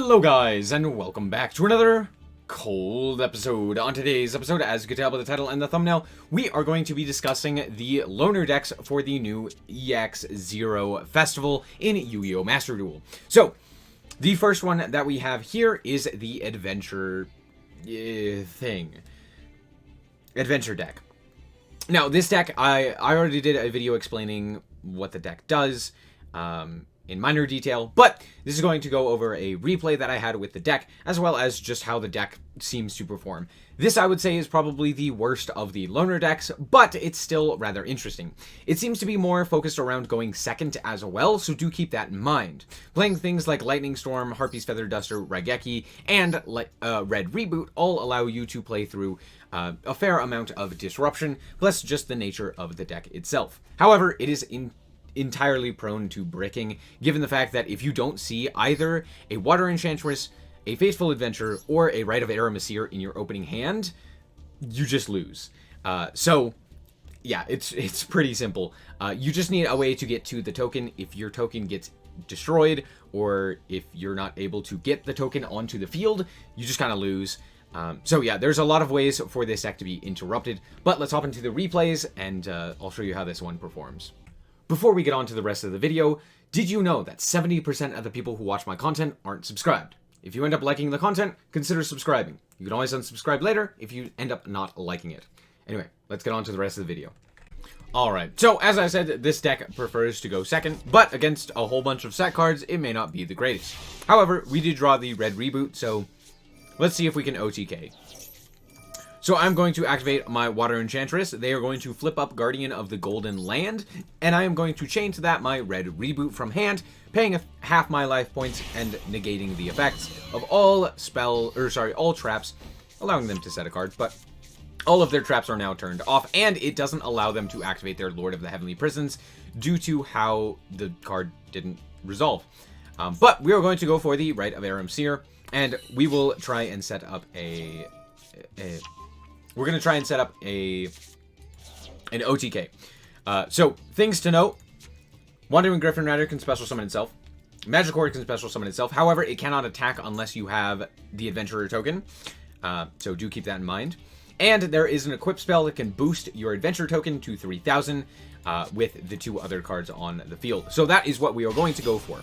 Hello guys, and welcome back to another cold episode. On today's episode, as you can tell by the title and the thumbnail, we are going to be discussing the loner decks for the new EX0 Festival in Yu-Gi-Oh! Master Duel. So, the first one that we have here is the Adventure Adventure deck. Now, this deck, I already did a video explaining what the deck does, in minor detail, but this is going to go over a replay that I had with the deck, as well as just how the deck seems to perform. This, I would say, is probably the worst of the loner decks, but it's still rather interesting. It seems to be more focused around going second as well, so do keep that in mind. Playing things like Lightning Storm, Harpy's Feather Duster, Raigeki, and Red Reboot all allow you to play through a fair amount of disruption, plus just the nature of the deck itself. However, it is entirely prone to bricking, given the fact that if you don't see either a Water Enchantress, a Faithful Adventure, or a Rite of Aramasir in your opening hand, you just lose. So, yeah, it's pretty simple. You just need a way to get to the token. If your token gets destroyed, or if you're not able to get the token onto the field, you just kind of lose. So yeah, there's a lot of ways for this deck to be interrupted, but let's hop into the replays, and I'll show you how this one performs. Before we get on to the rest of the video, did you know that 70% of the people who watch my content aren't subscribed? If you end up liking the content, consider subscribing. You can always unsubscribe later if you end up not liking it. Anyway, let's get on to the rest of the video. Alright, so as I said, this deck prefers to go second, but against a whole bunch of set cards, it may not be the greatest. However, we did draw the Red Reboot, so let's see if we can OTK. So I'm going to activate my Water Enchantress. They are going to flip up Guardian of the Golden Land, and I am going to chain to that my Red Reboot from hand, paying half my life points and negating the effects of all all traps, allowing them to set a card, but all of their traps are now turned off, and it doesn't allow them to activate their Lord of the Heavenly Prisons due to how the card didn't resolve. But we are going to go for the Rite of Aramasir, and we will try and set up we're going to try and set up an OTK. So, things to note. Wandering Griffin Rider can special summon itself. Magikarp can special summon itself. However, it cannot attack unless you have the Adventurer token. So, do keep that in mind. And there is an equip spell that can boost your Adventure token to 3,000 with the two other cards on the field. So, that is what we are going to go for.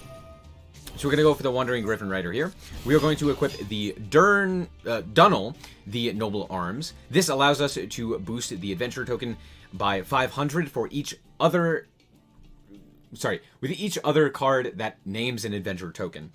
So we're going to go for the Wandering Griffin Rider here. We are going to equip the Dunnel, the Noble Arms. This allows us to boost the Adventure token by 500 for each other... with each other card that names an Adventure token.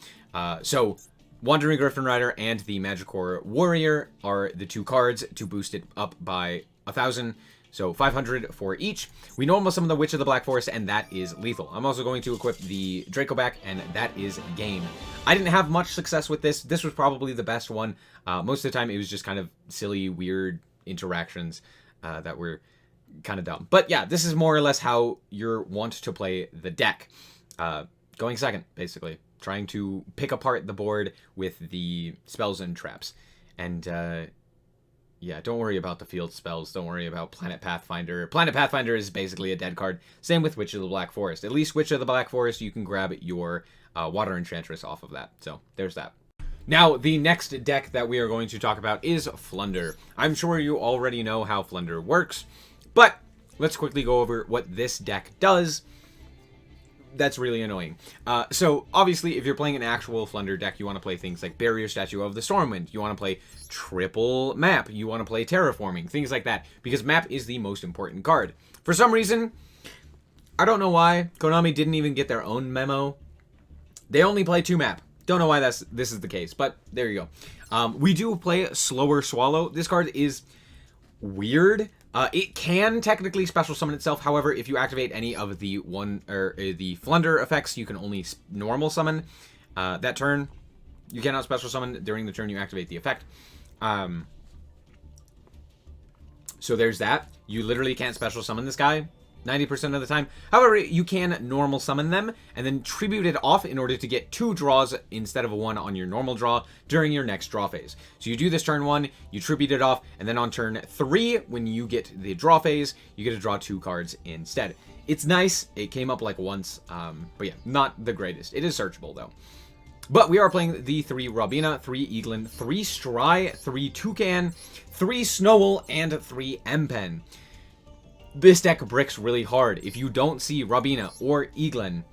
So Wandering Griffin Rider and the Magikarp Warrior are the two cards to boost it up by 1,000. So 500 for each. We normal summon the Witch of the Black Forest, and that is lethal. I'm also going to equip the Dracoback, and that is game. I didn't have much success with this. This was probably the best one. Most of the time, it was just kind of silly, weird interactions that were kind of dumb. But yeah, this is more or less how you're want to play the deck. Going second, basically. Trying to pick apart the board with the spells and traps. And yeah, don't worry about the field spells. Don't worry about Planet Pathfinder. Planet Pathfinder is basically a dead card. Same with Witch of the Black Forest. At least Witch of the Black Forest, you can grab your Water Enchantress off of that. So, there's that. Now, the next deck that we are going to talk about is Flunder. I'm sure you already know how Flunder works, but let's quickly go over what this deck does. That's really annoying. So, obviously, if you're playing an actual Flunder deck, you want to play things like Barrier Statue of the Stormwind. You want to play Triple Map. You want to play Terraforming. Things like that. Because Map is the most important card. For some reason, I don't know why, Konami didn't even get their own memo. They only play 2 Map. Don't know why this is the case, but there you go. We do play Slower Swallow. This card is weird. It can technically special summon itself. However, if you activate any of the the Flunder effects, you can only normal summon that turn. You cannot special summon during the turn you activate the effect. So there's that. You literally can't special summon this guy 90% of the time. However, you can normal summon them and then tribute it off in order to get 2 draws instead of 1 on your normal draw during your next draw phase. So you do this turn 1, you tribute it off, and then on turn 3, when you get the draw phase, you get to draw 2 cards instead. It's nice. It came up like once, but yeah, not the greatest. It is searchable though. But we are playing the 3 Robina, 3 Eaglin, 3 Stry, 3 Toucan, 3 Snowel, and 3 Empen. This deck bricks really hard. If you don't see Robina or Eaglin,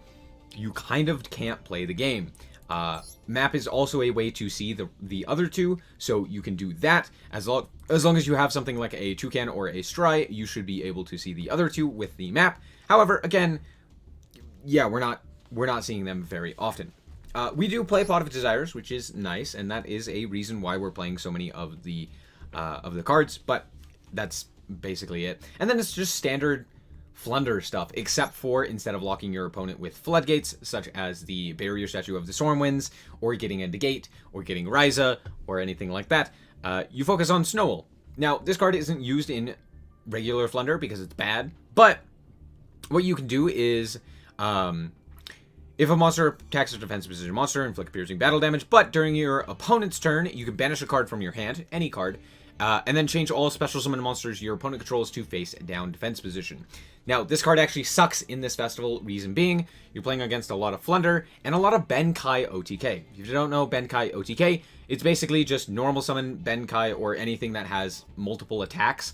you kind of can't play the game. Map is also a way to see the other two, so you can do that. As long as you have something like a Toucan or a Stry, you should be able to see the other two with the map. However, again, yeah, we're not seeing them very often. We do play Pot of Desires, which is nice, and that is a reason why we're playing so many of the cards, but that's basically it. And then it's just standard Flunder stuff, except for instead of locking your opponent with floodgates, such as the Barrier Statue of the Stormwinds, or getting a Negate, or getting Ryza, or anything like that, you focus on Snowel. Now, this card isn't used in regular Flunder because it's bad, but what you can do is, if a monster attacks a defensive position monster, inflict piercing battle damage, but during your opponent's turn, you can banish a card from your hand, any card, and then change all special summon monsters your opponent controls to face down defense position. Now, this card actually sucks in this festival, reason being, you're playing against a lot of Flunder and a lot of Benkai OTK. If you don't know Benkai OTK, it's basically just normal summon Benkai or anything that has multiple attacks,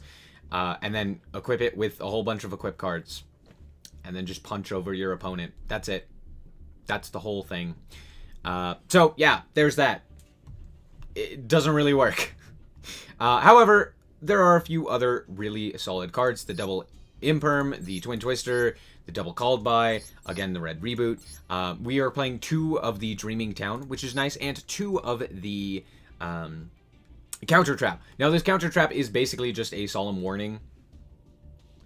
and then equip it with a whole bunch of equip cards, and then just punch over your opponent. That's it. That's the whole thing. So, yeah, there's that. It doesn't really work. However, there are a few other really solid cards. The double Imperm, the Twin Twister, the double Called By, again, the red reboot. We are playing 2 of the Dreaming Town, which is nice, and 2 of the Counter Trap. Now, this Counter Trap is basically just a Solemn Warning,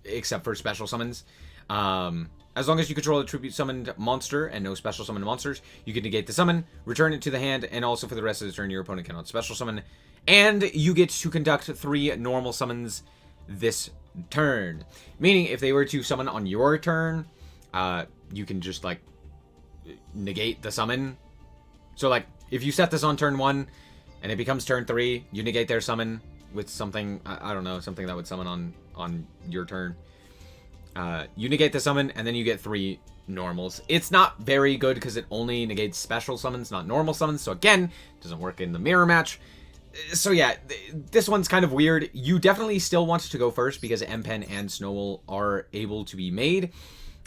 except for special summons. As long as you control a tribute summoned monster and no special summoned monsters, you can negate the summon, return it to the hand, and also for the rest of the turn, your opponent cannot special summon. And you get to conduct 3 normal summons this turn. Meaning, if they were to summon on your turn, you can just, like, negate the summon. So, like, if you set this on turn 1, and it becomes turn 3, you negate their summon with something, I don't know, something that would summon on your turn. You negate the summon, and then you get 3 normals. It's not very good because it only negates special summons, not normal summons. So again, it doesn't work in the mirror match. So yeah, this one's kind of weird. You definitely still want to go first because Empen and Snowel are able to be made.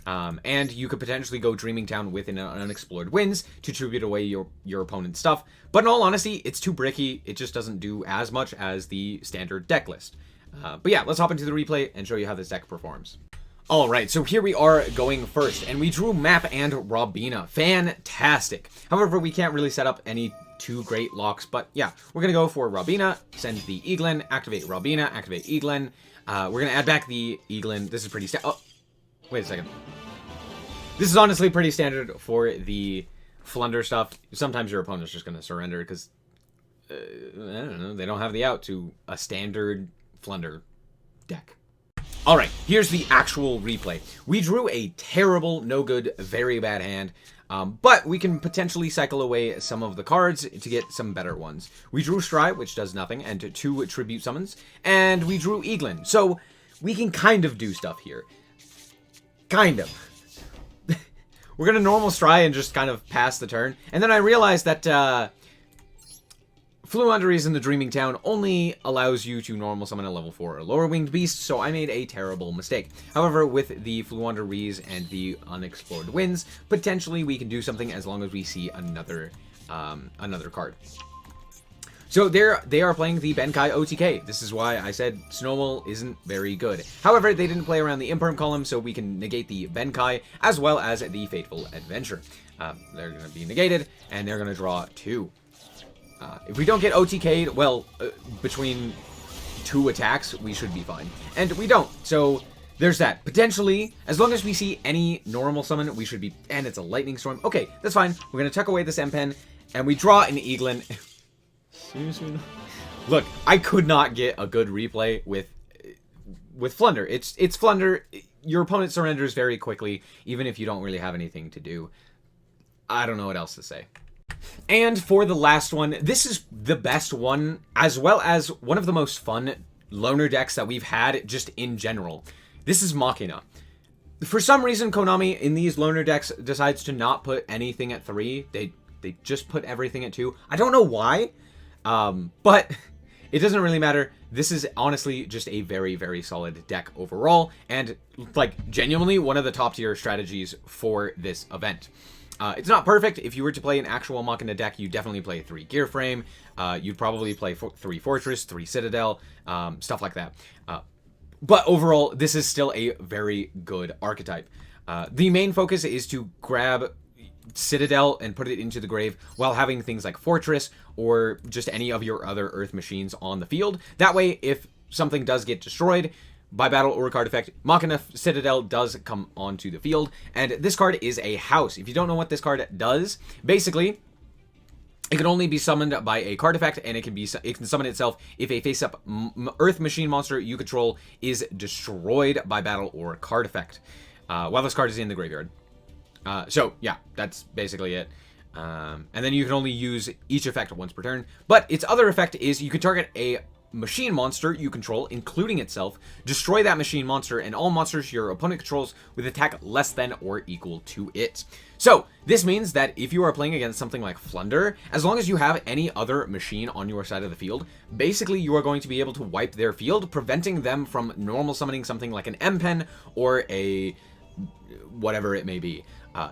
And you could potentially go Dreaming Town with an Unexplored Winds to tribute away your opponent's stuff. But in all honesty, it's too bricky. It just doesn't do as much as the standard deck list. But yeah, let's hop into the replay and show you how this deck performs. Alright, so here we are going first, and we drew Map and Robina. Fantastic. However, we can't really set up any too great locks, but yeah, we're going to go for Robina, send the Eaglin, activate Robina, activate Eaglin. We're going to add back the Eaglin. This is pretty oh, wait a second. This is honestly pretty standard for the Flunder stuff. Sometimes your opponent's just going to surrender because, I don't know, they don't have the out to a standard Flunder deck. Alright, here's the actual replay. We drew a terrible, no good, very bad hand, but we can potentially cycle away some of the cards to get some better ones. We drew Stry, which does nothing, and 2 tribute summons, and we drew Eaglin. So, we can kind of do stuff here. Kind of. We're going to normal Stry and just kind of pass the turn, and then I realized that, Fluunderies in the Dreaming Town only allows you to normal summon a level 4 or lower winged beast, so I made a terrible mistake. However, with the Fluunderies and the Unexplored Winds, potentially we can do something as long as we see another card. So they are playing the Benkai OTK. This is why I said Snowel isn't very good. However, they didn't play around the Imperm column, so we can negate the Benkai as well as the Fateful Adventure. They're going to be negated, and they're going to draw 2. If we don't get OTK'd, well, between 2 attacks, we should be fine. And we don't, so there's that. Potentially, as long as we see any normal summon, we should be... And it's a Lightning Storm. Okay, that's fine. We're going to tuck away this Empen, and we draw an Eaglin. Seriously? Look, I could not get a good replay with Flunder. It's Flunder. Your opponent surrenders very quickly, even if you don't really have anything to do. I don't know what else to say. And for the last one, this is the best one, as well as one of the most fun loner decks that we've had just in general. This is Machina. For some reason, Konami in these loner decks decides to not put anything at 3. They They just put everything at 2. I don't know why, but it doesn't really matter. This is honestly just a very, very solid deck overall, and like genuinely one of the top tier strategies for this event. It's not perfect. If you were to play an actual Machina deck, you'd definitely play 3 Gear Frame. You'd probably play 3 Fortress, 3 Citadel, stuff like that. But overall, this is still a very good archetype. The main focus is to grab Citadel and put it into the grave while having things like Fortress or just any of your other Earth machines on the field. That way, if something does get destroyed by battle or card effect, Machina Citadel does come onto the field. And this card is a house. If you don't know what this card does, basically, it can only be summoned by a card effect, and it can summon itself if a face-up Earth machine monster you control is destroyed by battle or card effect, while this card is in the graveyard. So, yeah, that's basically it. And then you can only use each effect once per turn. But its other effect is you can target a machine monster you control, including itself, destroy that machine monster, and all monsters your opponent controls with attack less than or equal to it. So, this means that if you are playing against something like Flunder, as long as you have any other machine on your side of the field, basically you are going to be able to wipe their field, preventing them from normal summoning something like an M-Pen or a whatever it may be.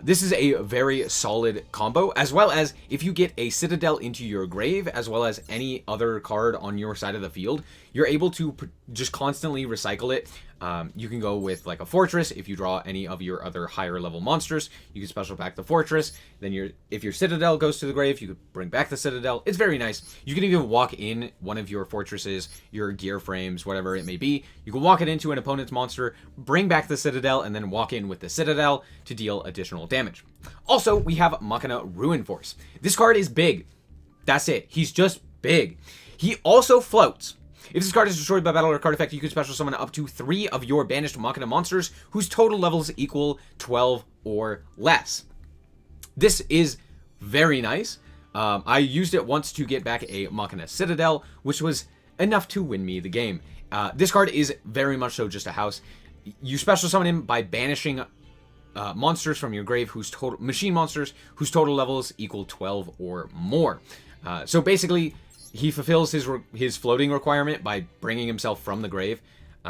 This is a very solid combo, as well as if you get a Citadel into your grave, as well as any other card on your side of the field, you're able to just constantly recycle it. You can go with like a Fortress. If you draw any of your other higher level monsters, you can special pack the Fortress. Then if your Citadel goes to the grave, you could bring back the Citadel. It's very nice. You can even walk in one of your Fortresses, your Gear Frames, whatever it may be. You can walk it into an opponent's monster, bring back the Citadel, and then walk in with the Citadel to deal additional damage. Also, we have Machina Ruin Force. This card is big. That's it. He's just big. He also floats. If this card is destroyed by battle or card effect, you can special summon up to 3 of your banished Machina monsters whose total levels equal 12 or less. This is very nice. I used it once to get back a Machina Citadel, which was enough to win me the game. This card is very much so just a house. You special summon him by banishing monsters from your grave machine monsters whose total levels equal 12 or more. So basically, he fulfills his floating requirement by bringing himself from the grave,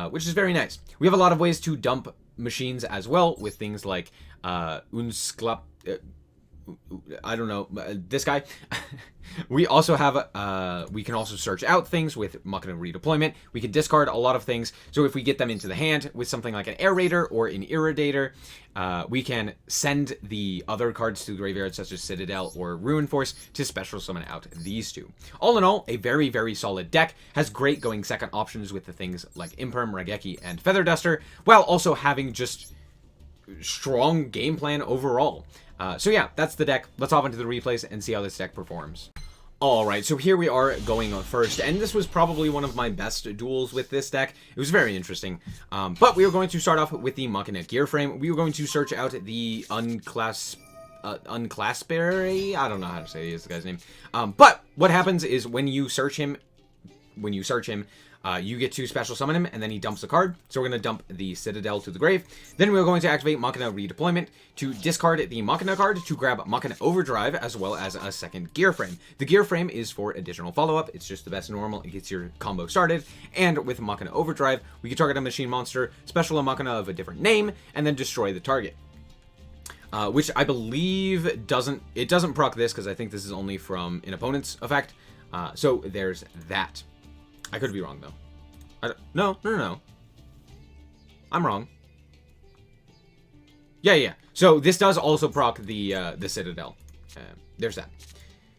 which is very nice. We have a lot of ways to dump machines as well, with things like Unsklap. I don't know, this guy. We also have, we can also search out things with Machina Redeployment. We can discard a lot of things. So if we get them into the hand with something like an Air Raider or an Irridator, we can send the other cards to the graveyard, such as Citadel or Ruin Force, to special summon out these 2. All in all, a very, very solid deck. Has great going second options with the things like Imperm, Raigeki, and Feather Duster, while also having just strong game plan overall. So yeah, that's the deck. Let's hop into the replays and see how this deck performs. Alright, so here we are going first, and this was probably one of my best duels with this deck. It was very interesting. But we are going to start off with the Machina Gear Frame. We are going to search out the Unclassberry. I don't know how to say this guy's name. But what happens is when you search him, you get to special summon him, and then he dumps a card. So we're going to dump the Citadel to the grave. Then we're going to activate Machina Redeployment to discard the Machina card to grab Machina Overdrive, as well as a second Gear Frame. The Gear Frame is for additional follow-up. It's just the best normal. It gets your combo started. And with Machina Overdrive, we can target a machine monster, special a Machina of a different name, and then destroy the target. Which I believe doesn't proc this, because I think this is only from an opponent's effect. So there's that. I could be wrong, though. No. I'm wrong. Yeah. So this does also proc the Citadel. There's that.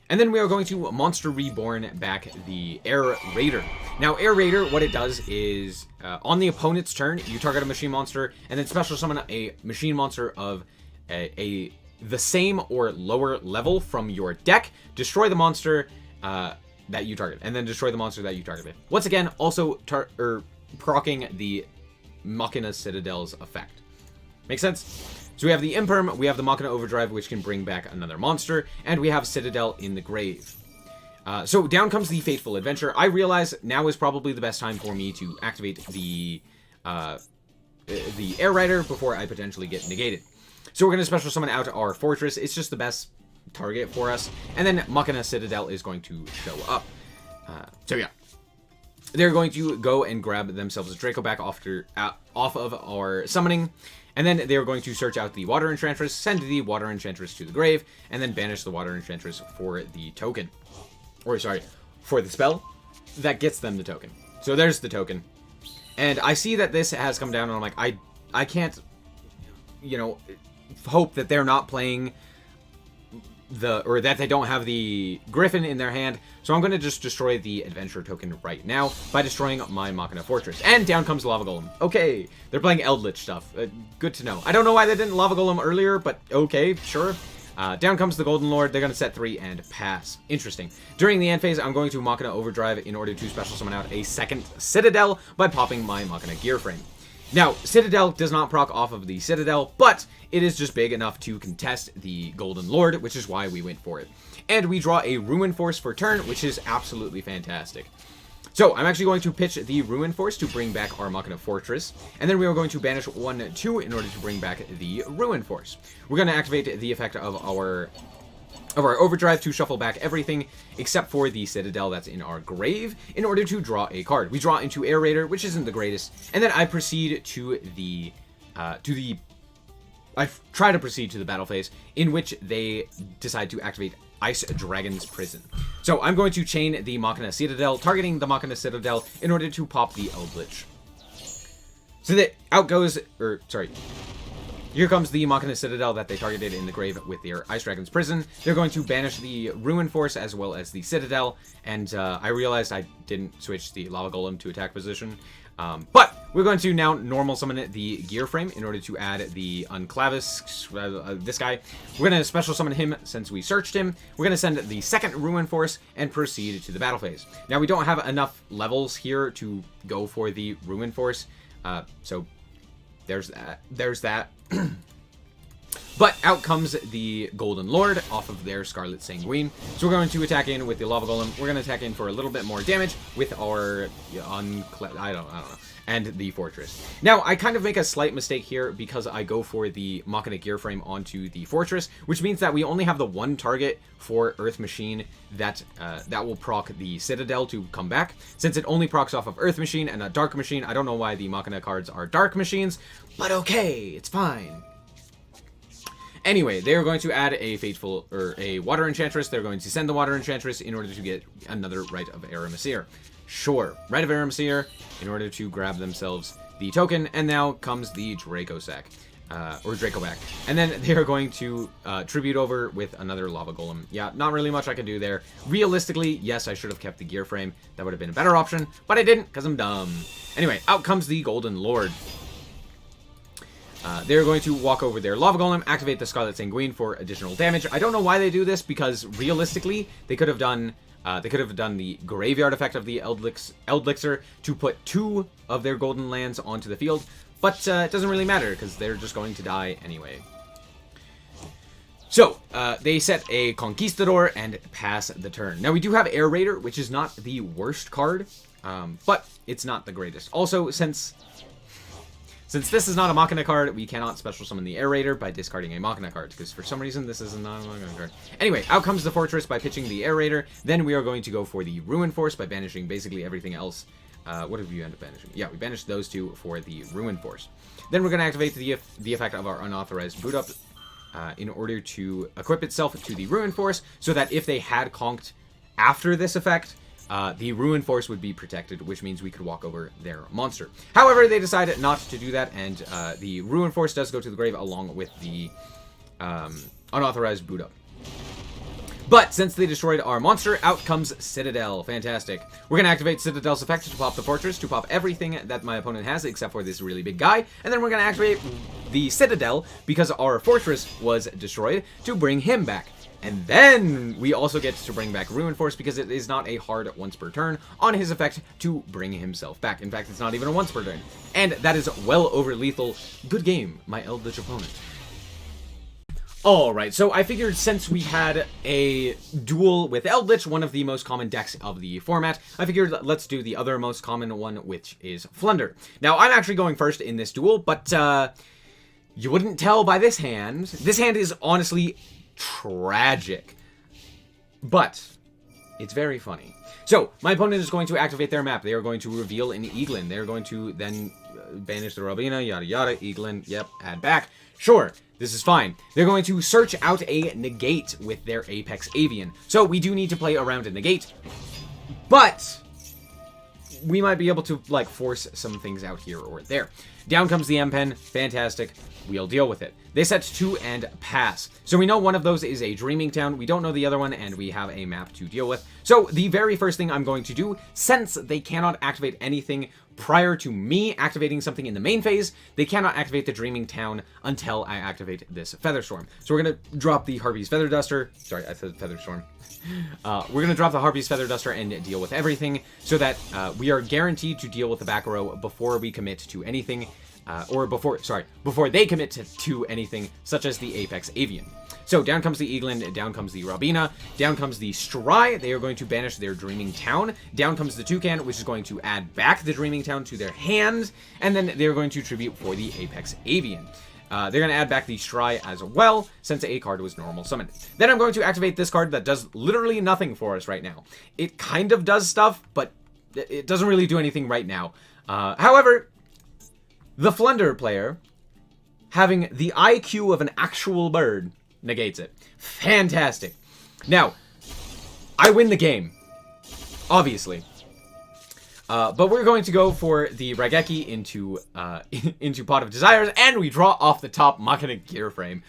And then we are going to Monster Reborn back the Air Raider. Now, Air Raider, what it does is, on the opponent's turn, you target a machine monster, and then special summon a machine monster of the same or lower level from your deck. Destroy the monster that you target, and then destroy the monster that you targeted. Once again, also proccing the Machina Citadel's effect. Make sense? So we have the Imperm, we have the Machina Overdrive, which can bring back another monster, and we have Citadel in the grave. So down comes the Fateful Adventure. I realize now is probably the best time for me to activate the Air Rider before I potentially get negated. So we're going to special summon out our Fortress. It's just the best target for us. And then Machina Citadel is going to show up. So yeah. They're going to go and grab themselves a Draco back off of our summoning. And then they're going to search out the Water Enchantress, send the Water Enchantress to the grave, and then banish the Water Enchantress for the token. Or, sorry, for the spell that gets them the token. So there's the token. And I see that this has come down, and I'm like, I can't, you know, hope that they're not playing or that they don't have the Griffin in their hand. So I'm going to just destroy the adventure token right now by destroying my Machina Fortress. And down comes Lava Golem. Okay, they're playing Eldritch stuff. Good to know. I don't know why they didn't Lava Golem earlier, but okay, sure. Down comes the Golden Lord. They're going to set 3 and pass. Interesting. During the end phase, I'm going to Machina Overdrive in order to special summon out a second Citadel by popping my Machina Gear Frame. Now, Citadel does not proc off of the Citadel, but it is just big enough to contest the Golden Lord, which is why we went for it. And we draw a Ruin Force for turn, which is absolutely fantastic. So, I'm actually going to pitch the Ruin Force to bring back our Machina Fortress, and then we are going to banish 1/2 in order to bring back the Ruin Force. We're going to activate the effect of our Overdrive to shuffle back everything except for the Citadel that's in our grave in order to draw a card. We draw into Air Raider, which isn't the greatest, and then I proceed to the battle phase in which they decide to activate Ice Dragon's Prison. So I'm going to chain the Machina Citadel, targeting the Machina Citadel in order to pop the Eldritch. So that here comes the Machina Citadel that they targeted in the grave with their Ice Dragon's Prison. They're going to banish the Ruin Force as well as the Citadel, and I realized I didn't switch the Lava Golem to attack position. But we're going to now normal summon the Gear Frame in order to add the Unclavis, this guy. We're going to special summon him since we searched him. We're going to send the second Ruin Force and proceed to the battle phase. Now, we don't have enough levels here to go for the Ruin Force, so there's that. But out comes the Golden Lord off of their Scarlet Sanguine. So we're going to attack in with the Lava Golem. We're going to attack in for a little bit more damage with our I don't know. And the Fortress. Now, I kind of make a slight mistake here because I go for the Machina Gear Frame onto the Fortress, which means that we only have the one target for Earth Machine that will proc the Citadel to come back. Since it only procs off of Earth Machine and not Dark Machine, I don't know why the Machina cards are Dark Machines, but okay, it's fine. Anyway, they are going to add a Water Enchantress. They're going to send the Water Enchantress in order to get another Rite of Aramesir. Sure, Rite of Aramesir in order to grab themselves the token, and now comes the Draco Sack, or Draco back. And then they are going to tribute over with another Lava Golem. Yeah, not really much I can do there. Realistically, yes, I should have kept the Gear Frame. That would have been a better option, but I didn't because I'm dumb. Anyway, out comes the Golden Lord. They're going to walk over their Lava Golem, activate the Scarlet Sanguine for additional damage. I don't know why they do this, because realistically, they could have done the Graveyard effect of the Eldlixir to put 2 of their Golden Lands onto the field, but it doesn't really matter, because they're just going to die anyway. So, they set a Conquistador and pass the turn. Now, we do have Air Raider, which is not the worst card, but it's not the greatest. Also, since this is not a Machina card, we cannot special summon the Air Raider by discarding a Machina card, because for some reason this is not a Machina card. Anyway, out comes the Fortress by pitching the Air Raider. Then we are going to go for the Ruin Force by banishing basically everything else. What did we end up banishing? Yeah, we banished those 2 for the Ruin Force. Then we're going to activate the effect of our unauthorized boot up in order to equip itself to the Ruin Force, so that if they had conked after this effect, the Ruin Force would be protected, which means we could walk over their monster. However, they decided not to do that, and the Ruin Force does go to the grave along with the unauthorized boot up. But since they destroyed our monster, out comes Citadel. Fantastic. We're going to activate Citadel's effect to pop the Fortress, to pop everything that my opponent has except for this really big guy. And then we're going to activate the Citadel, because our Fortress was destroyed, to bring him back. And then we also get to bring back Ruin Force, because it is not a hard once per turn on his effect to bring himself back. In fact, it's not even a once per turn. And that is well over lethal. Good game, my Eldritch opponent. Alright, so I figured since we had a duel with Eldritch, one of the most common decks of the format, I figured let's do the other most common one, which is Flunder. Now, I'm actually going first in this duel, but you wouldn't tell by this hand. This hand is honestly tragic. But it's very funny. So, my opponent is going to activate their map. They are going to reveal an Eaglin. They're going to then banish the Robina, yada yada, Eaglin, yep, add back. Sure, this is fine. They're going to search out a negate with their Apex Avian. So, we do need to play around a negate. But we might be able to, like, force some things out here or there. Down comes the M-Pen. Fantastic. We'll deal with it. They set 2 and pass. So we know one of those is a Dreaming Town. We don't know the other one, and we have a map to deal with. So the very first thing I'm going to do, since they cannot activate anything prior to me activating something in the main phase, they cannot activate the Dreaming Town until I activate this Featherstorm. So we're going to drop the Harpy's Feather Duster. Sorry, I said Featherstorm. We're going to drop the Harpy's Feather Duster and deal with everything so that we are guaranteed to deal with the back row before we commit to anything, before they commit to anything, such as the Apex Avian. So down comes the Eaglin, down comes the Robina, down comes the Stry. They are going to banish their Dreaming Town. Down comes the Toucan, which is going to add back the Dreaming Town to their hand, and then they're going to tribute for the Apex Avian. They're going to add back the Stry as well, since a card was normal summoned. Then I'm going to activate this card that does literally nothing for us right now. It kind of does stuff, but it doesn't really do anything right now. However, the Flunder player, having the IQ of an actual bird, negates it. Fantastic. Now, I win the game, obviously. But we're going to go for the Raigeki into Pot of Desires, and we draw off the top Machina Gear Frame.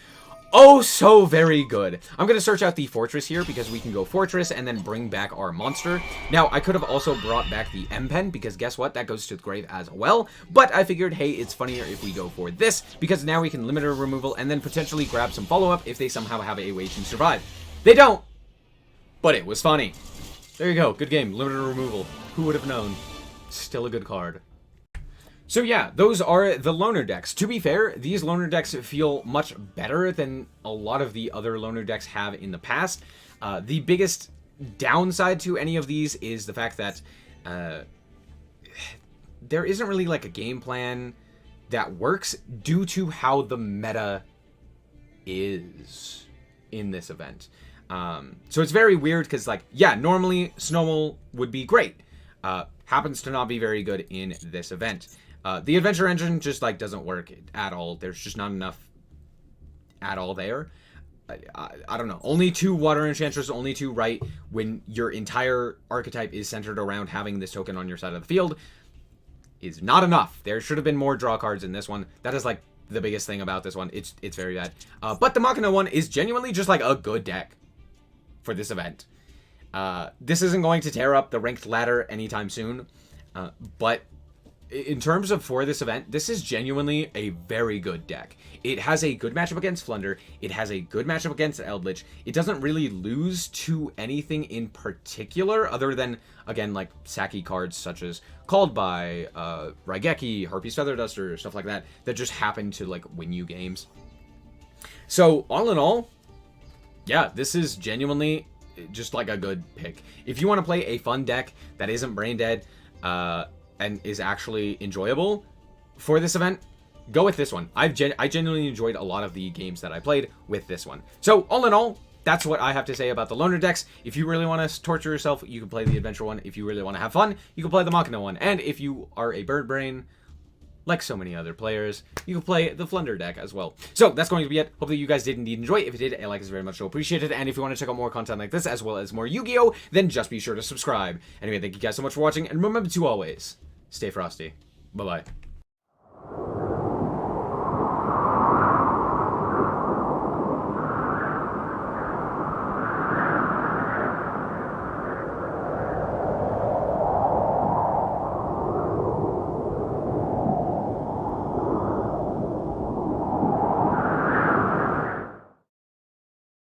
Oh, so very good. I'm going to search out the Fortress here, because we can go Fortress and then bring back our monster. Now, I could have also brought back the M-Pen, because guess what? That goes to the grave as well. But I figured, hey, it's funnier if we go for this, because now we can limit our removal and then potentially grab some follow-up if they somehow have a way to survive. They don't, but it was funny. There you go. Good game. Limited removal. Who would have known? Still a good card. So yeah, those are the loner decks. To be fair, these loner decks feel much better than a lot of the other loner decks have in the past. The biggest downside to any of these is the fact that there isn't really like a game plan that works due to how the meta is in this event. So it's very weird because, like, yeah, normally Snowball would be great. Happens to not be very good in this event. The adventure engine just, like, doesn't work at all. There's just not enough at all there. I don't know. Only 2 Water Enchantress, only 2 right when your entire archetype is centered around having this token on your side of the field is not enough. There should have been more draw cards in this one. That is, like, the biggest thing about this one. It's very bad. But the Machina one is genuinely just, like, a good deck for this event. This isn't going to tear up the ranked ladder anytime soon, but in terms of for this event, this is genuinely a very good deck. It has a good matchup against Flunder. It has a good matchup against Eldritch. It doesn't really lose to anything in particular other than, again, like sacky cards such as Called By, Raigeki, Harpy's Feather Duster, stuff like that, that just happen to, like, win you games. So, all in all, yeah, this is genuinely just, like, a good pick. If you want to play a fun deck that isn't brain dead, and is actually enjoyable for this event, go with this one. I genuinely enjoyed a lot of the games that I played with this one. So, all in all, that's what I have to say about the loner decks. If you really want to torture yourself, you can play the adventure one. If you really want to have fun, you can play the Machina one. And if you are a bird brain, like so many other players, you can play the Flunder deck as well. So, that's going to be it. Hopefully you guys did indeed enjoy. If you did, a like is very much so appreciated. And if you want to check out more content like this, as well as more Yu-Gi-Oh!, then just be sure to subscribe. Anyway, thank you guys so much for watching, and remember to always stay frosty. Bye-bye.